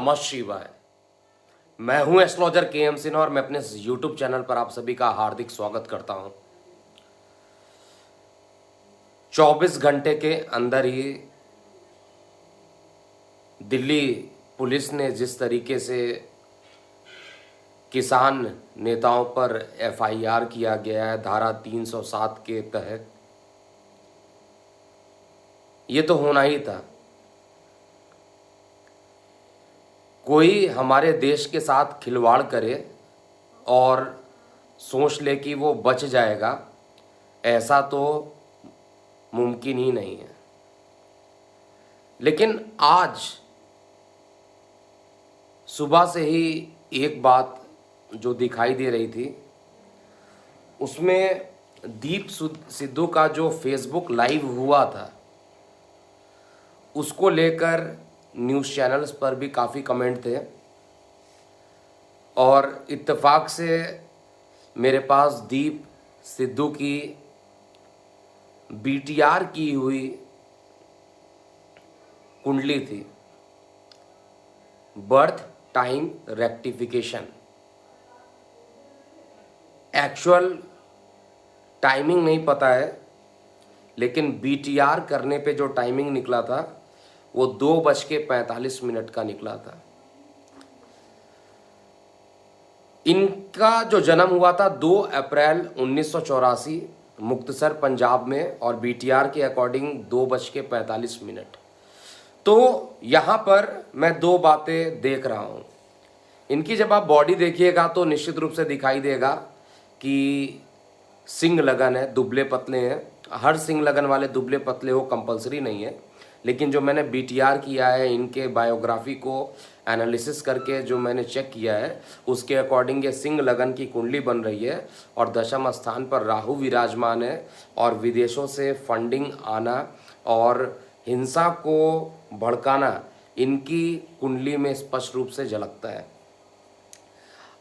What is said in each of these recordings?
नमः शिवाय। मैं हूं एस्ट्रोलॉजर के.एम. सिन्हा और मैं अपने YouTube चैनल पर आप सभी का हार्दिक स्वागत करता हूं। 24 घंटे के अंदर ही दिल्ली पुलिस ने जिस तरीके से किसान नेताओं पर FIR किया गया है धारा 307 के तहत, ये तो होना ही था। कोई हमारे देश के साथ खिलवाड़ करे और सोच ले कि वो बच जाएगा, ऐसा तो मुमकिन ही नहीं है। लेकिन आज सुबह से ही एक बात जो दिखाई दे रही थी, उसमें दीप सिद्धू का जो फेसबुक लाइव हुआ था, उसको लेकर न्यूज़ चैनल्स पर भी काफ़ी कमेंट थे और इत्तेफाक से मेरे पास दीप सिद्धू की BTR की हुई कुंडली थी, birth time rectification. Actual timing नहीं पता है, लेकिन BTR करने पे जो टाइमिंग निकला था वो 2:45 का निकला था। इनका जो जन्म हुआ था 2 अप्रैल 1984 मुक्तसर पंजाब में और BTR के अकॉर्डिंग 2:45। तो यहाँ पर मैं दो बातें देख रहा हूँ। इनकी जब आप बॉडी देखिएगा तो निश्चित रूप से दिखाई देगा कि सिंग लगन है, दुबले पतले हैं। हर सिंग लगन वाले दुबले पतले हो कंपलसरी नहीं है, लेकिन जो मैंने BTR किया है, इनके बायोग्राफी को एनालिसिस करके जो मैंने चेक किया है, उसके अकॉर्डिंग ये सिंह लगन की कुंडली बन रही है और दशम स्थान पर राहु विराजमान है और विदेशों से फंडिंग आना और हिंसा को भड़काना इनकी कुंडली में स्पष्ट रूप से झलकता है।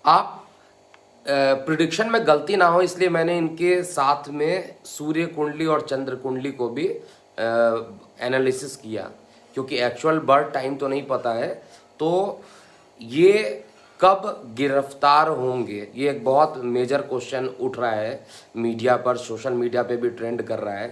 आप प्रिडिक्शन में गलती ना हो इसलिए मैंने इनके साथ में सूर्य कुंडली और चंद्र कुंडली को भी एनालिसिस किया, क्योंकि एक्चुअल बर्थ टाइम तो नहीं पता है। तो ये कब गिरफ्तार होंगे, ये एक बहुत मेजर क्वेश्चन उठ रहा है मीडिया पर, सोशल मीडिया पे भी ट्रेंड कर रहा है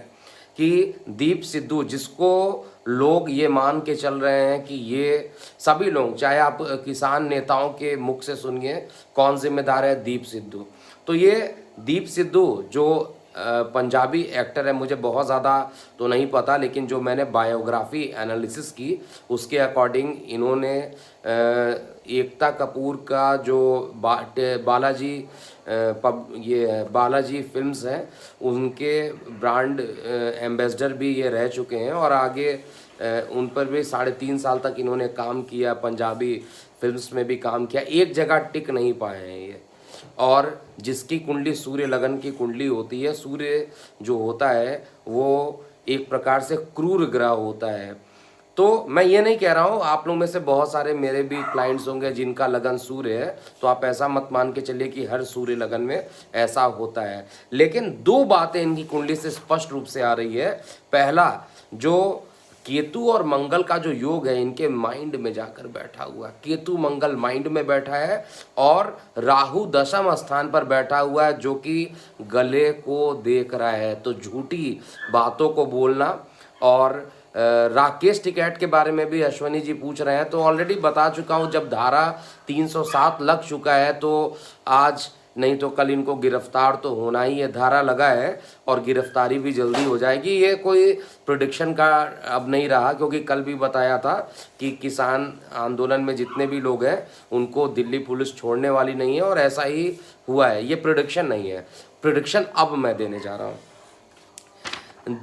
कि दीप सिद्धू, जिसको लोग ये मान के चल रहे हैं कि ये सभी लोग, चाहे आप किसान नेताओं के मुख से सुनिए कौन जिम्मेदार है, दीप सिद्धू। तो ये दीप सिद्धू जो पंजाबी एक्टर है, मुझे बहुत ज़्यादा तो नहीं पता, लेकिन जो मैंने बायोग्राफी एनालिसिस की उसके अकॉर्डिंग इन्होंने एकता कपूर का जो बालाजी ये बालाजी फिल्म्स हैं, उनके ब्रांड एम्बेसडर भी ये रह चुके हैं और आगे उन पर भी 3.5 साल तक इन्होंने काम किया, पंजाबी फिल्म्स में भी काम किया। एक जगह टिक नहीं पाए हैं ये। और जिसकी कुंडली सूर्य लगन की कुंडली होती है, सूर्य जो होता है वो एक प्रकार से क्रूर ग्रह होता है। तो मैं ये नहीं कह रहा हूँ, आप लोग में से बहुत सारे मेरे भी क्लाइंट्स होंगे जिनका लगन सूर्य है, तो आप ऐसा मत मान के चलिए कि हर सूर्य लगन में ऐसा होता है। लेकिन दो बातें इनकी कुंडली से स्पष्ट रूप से आ रही है। पहला, जो केतु और मंगल का जो योग है इनके माइंड में जाकर बैठा हुआ है। केतु मंगल माइंड में बैठा है और राहु दशम स्थान पर बैठा हुआ है, जो कि गले को देख रहा है। तो झूठी बातों को बोलना। और राकेश टिकैत के बारे में भी अश्वनी जी पूछ रहे हैं, तो ऑलरेडी बता चुका हूं, जब धारा 307 लग चुका है तो आज नहीं तो कल इनको गिरफ्तार तो होना ही है। धारा लगा है और गिरफ्तारी भी जल्दी हो जाएगी। ये कोई प्रेडिक्शन का अब नहीं रहा, क्योंकि कल भी बताया था कि किसान आंदोलन में जितने भी लोग हैं उनको दिल्ली पुलिस छोड़ने वाली नहीं है और ऐसा ही हुआ है। ये प्रेडिक्शन नहीं है, प्रेडिक्शन अब मैं देने जा रहा हूँ।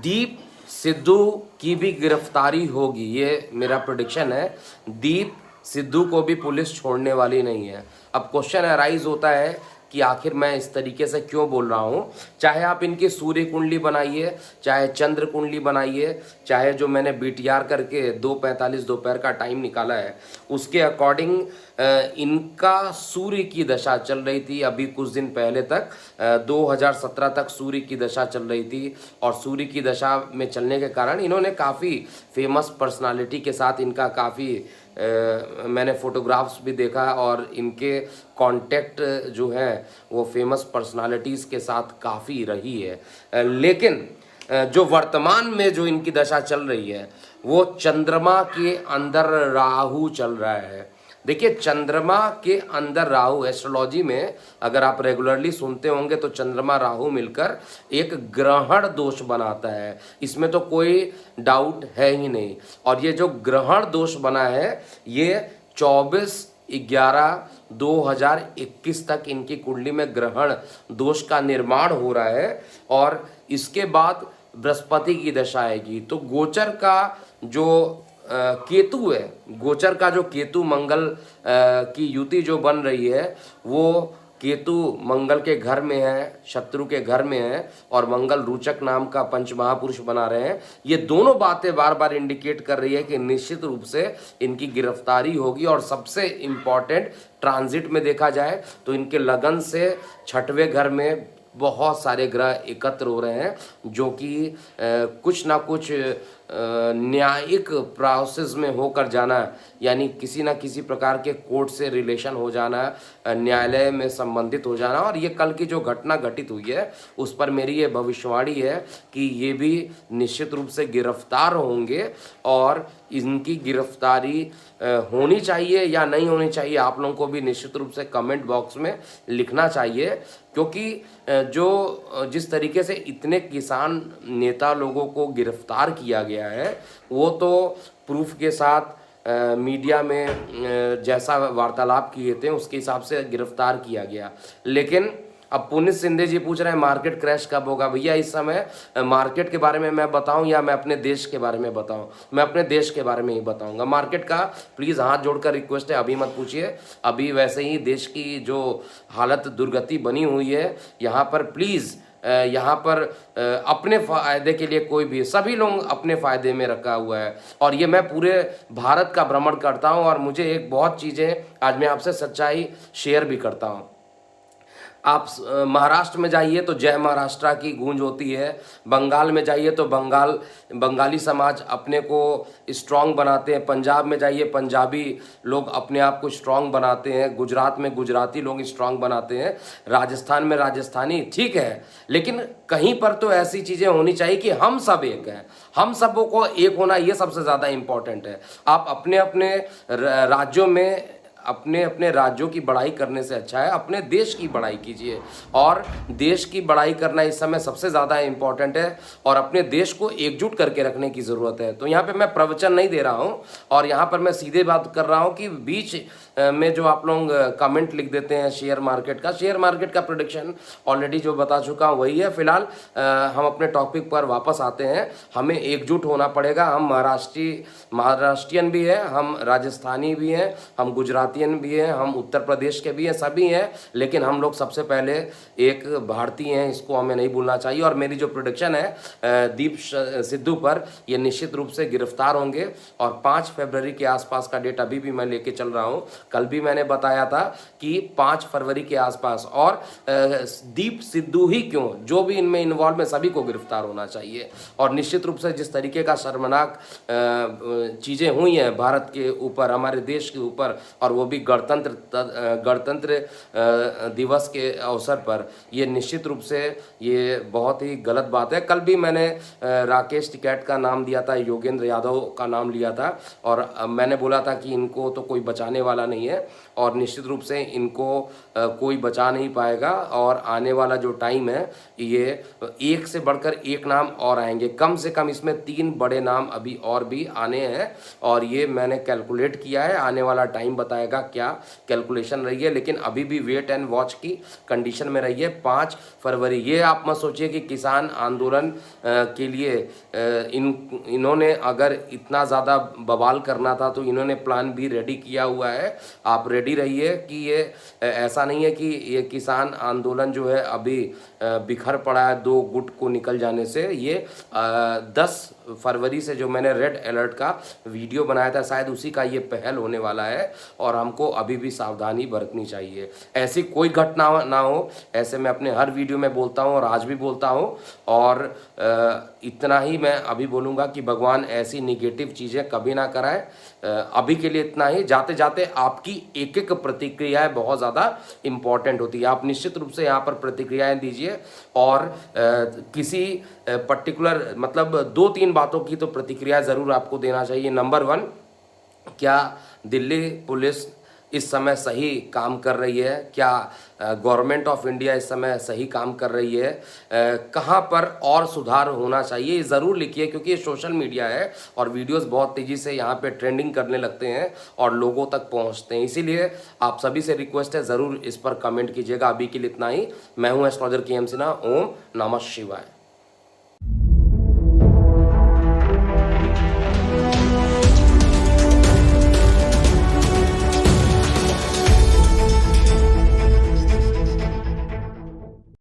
दीप सिद्धू की भी गिरफ्तारी होगी, ये मेरा प्रेडिक्शन है। दीप सिद्धू को भी पुलिस छोड़ने वाली नहीं है। अब क्वेश्चन अराइज होता है कि आखिर मैं इस तरीके से क्यों बोल रहा हूँ। चाहे आप इनकी सूर्य कुंडली बनाइए, चाहे चंद्र कुंडली बनाइए, चाहे जो मैंने BTR करके 2:45 दोपहर का टाइम निकाला है उसके अकॉर्डिंग इनका सूर्य की दशा चल रही थी अभी कुछ दिन पहले तक। 2017 तक सूर्य की दशा चल रही थी और सूर्य की दशा में चलने के कारण इन्होंने काफ़ी फेमस पर्सनालिटी के साथ इनका काफ़ी मैंने फोटोग्राफ्स भी देखा और इनके कांटेक्ट जो है वो फेमस पर्सनालिटीज़ के साथ काफ़ी रही है। लेकिन जो वर्तमान में जो इनकी दशा चल रही है वो चंद्रमा के अंदर राहु चल रहा है। देखिए, चंद्रमा के अंदर राहु, एस्ट्रोलॉजी में अगर आप रेगुलरली सुनते होंगे तो चंद्रमा राहु मिलकर एक ग्रहण दोष बनाता है, इसमें तो कोई डाउट है ही नहीं। और ये जो ग्रहण दोष बना है ये 24/11/2021 तक इनकी कुंडली में ग्रहण दोष का निर्माण हो रहा है और इसके बाद बृहस्पति की दशा आएगी। तो गोचर का जो केतु है, गोचर का जो केतु मंगल की युति जो बन रही है वो केतु मंगल के घर में है, शत्रु के घर में है और मंगल रोचक नाम का पंच महापुरुष बना रहे हैं। ये दोनों बातें बार बार इंडिकेट कर रही है कि निश्चित रूप से इनकी गिरफ्तारी होगी। और सबसे इम्पॉर्टेंट, ट्रांजिट में देखा जाए तो इनके लगन से छठवें घर में बहुत सारे ग्रह एकत्र हो रहे हैं जो कि कुछ ना कुछ न्यायिक प्रोसेस में होकर जाना, यानी किसी ना किसी प्रकार के कोर्ट से रिलेशन हो जाना, न्यायालय में संबंधित हो जाना। और ये कल की जो घटना घटित हुई है उस पर मेरी ये भविष्यवाणी है कि ये भी निश्चित रूप से गिरफ्तार होंगे और इनकी गिरफ्तारी होनी चाहिए या नहीं होनी चाहिए, आप लोगों को भी निश्चित रूप से कमेंट बॉक्स में लिखना चाहिए। क्योंकि जिस तरीके से इतने किसान नेता लोगों को गिरफ्तार किया गया है वो तो प्रूफ के साथ मीडिया में जैसा वार्तालाप किए थे उसके हिसाब से गिरफ्तार किया गया। लेकिन अब पुनीत शिंदे जी पूछ रहे हैं मार्केट क्रैश कब होगा। भैया, इस समय मार्केट के बारे में मैं बताऊं या मैं अपने देश के बारे में बताऊं? मैं अपने देश के बारे में ही बताऊंगा। मार्केट का प्लीज़ हाथ जोड़कर रिक्वेस्ट है, अभी मत पूछिए। अभी वैसे ही देश की जो हालत दुर्गति बनी हुई है, यहाँ पर प्लीज़ यहाँ पर अपने फ़ायदे के लिए कोई भी, सभी लोग अपने फ़ायदे में रखा हुआ है। और ये मैं पूरे भारत का भ्रमण करता हूँ और मुझे एक बहुत चीज़ें आज मैं आपसे सच्चाई शेयर भी करता हूँ। आप महाराष्ट्र में जाइए तो जय महाराष्ट्र की गूंज होती है, बंगाल में जाइए तो बंगाली समाज अपने को स्ट्रांग बनाते हैं, पंजाब में जाइए पंजाबी लोग अपने आप को स्ट्रांग बनाते हैं, गुजरात में गुजराती लोग स्ट्रांग बनाते हैं, राजस्थान में राजस्थानी, ठीक है। लेकिन कहीं पर तो ऐसी चीज़ें होनी चाहिए कि हम सब एक हैं, हम सबों को एक होना ये सबसे ज़्यादा इम्पोर्टेंट है। आप अपने अपने राज्यों में अपने अपने राज्यों की बड़ाई करने से अच्छा है अपने देश की बड़ाई कीजिए। और देश की बड़ाई करना इस समय सबसे ज़्यादा इम्पॉर्टेंट है और अपने देश को एकजुट करके रखने की ज़रूरत है। तो यहाँ पे मैं प्रवचन नहीं दे रहा हूँ और यहाँ पर मैं सीधे बात कर रहा हूँ कि बीच में जो आप लोग कमेंट लिख देते हैं शेयर मार्केट का प्रेडिक्शन ऑलरेडी जो बता चुका हूँ वही है। फिलहाल हम अपने टॉपिक पर वापस आते हैं। हमें एकजुट होना पड़ेगा। हम महाराष्ट्रियन भी हैं, हम राजस्थानी भी हैं, हम गुजरातियन भी हैं, हम उत्तर प्रदेश के भी हैं, सभी हैं। लेकिन हम लोग सबसे पहले एक भारतीय हैं, इसको हमें नहीं भूलना चाहिए। और मेरी जो प्रेडिक्शन है दीप सिद्धू पर, ये निश्चित रूप से गिरफ्तार होंगे और 5 फरवरी के आसपास का डेट अभी भी मैं लेके चल रहा हूँ। कल भी मैंने बताया था कि 5 फरवरी के आसपास, और दीप सिद्धू ही क्यों, जो भी इनमें इन्वॉल्व है सभी को गिरफ्तार होना चाहिए। और निश्चित रूप से जिस तरीके का शर्मनाक चीज़ें हुई हैं भारत के ऊपर, हमारे देश के ऊपर, और वो भी गणतंत्र दिवस के अवसर पर, ये निश्चित रूप से ये बहुत ही गलत बात है। कल भी मैंने राकेश टिकैत का नाम दिया था, योगेंद्र यादव का नाम लिया था और मैंने बोला था कि इनको तो कोई बचाने वाला नहीं है और निश्चित रूप से इनको कोई बचा नहीं पाएगा। और आने वाला जो टाइम है ये एक से बढ़कर एक नाम और आएंगे, कम से कम इसमें 3 बड़े नाम अभी और भी आने हैं और ये मैंने कैलकुलेट किया है। आने वाला टाइम बताएगा क्या कैलकुलेशन रही है, लेकिन अभी भी वेट एंड वॉच की कंडीशन में रही है। 5 फरवरी, ये आप मत सोचिए कि किसान आंदोलन के लिए इन्होंने अगर इतना ज़्यादा बवाल करना था तो इन्होंने प्लान भी रेडी किया हुआ है। आप रेडी रहिए कि ये ऐसा नहीं है कि ये किसान आंदोलन जो है अभी बिखर पड़ा है 2 गुट को निकल जाने से। ये 10 फरवरी से जो मैंने रेड अलर्ट का वीडियो बनाया था, शायद उसी का ये पहल होने वाला है और हमको अभी भी सावधानी बरतनी चाहिए। ऐसी कोई घटना ना हो, ऐसे मैं अपने हर वीडियो में बोलता हूँ और आज भी बोलता हूँ। और इतना ही मैं अभी बोलूँगा कि भगवान ऐसी निगेटिव चीज़ें कभी ना कराए। अभी के लिए इतना ही। जाते जाते आपकी एक एक प्रतिक्रियाएं बहुत ज़्यादा इम्पॉर्टेंट होती है। आप निश्चित रूप से यहाँ पर प्रतिक्रियाएं दीजिए और किसी पर्टिकुलर मतलब 2-3 बातों की तो प्रतिक्रिया ज़रूर आपको देना चाहिए। नंबर 1, क्या दिल्ली पुलिस इस समय सही काम कर रही है? क्या गवर्नमेंट ऑफ इंडिया इस समय सही काम कर रही है? कहाँ पर और सुधार होना चाहिए, ज़रूर लिखिए, क्योंकि ये सोशल मीडिया है और वीडियोस बहुत तेज़ी से यहाँ पे ट्रेंडिंग करने लगते हैं और लोगों तक पहुँचते हैं। इसीलिए आप सभी से रिक्वेस्ट है, ज़रूर इस पर कमेंट कीजिएगा। अभी के लिए इतना ही। मैं हूँ एस्ट्रोलॉजर KM सिन्हा। ओम नमः शिवाय।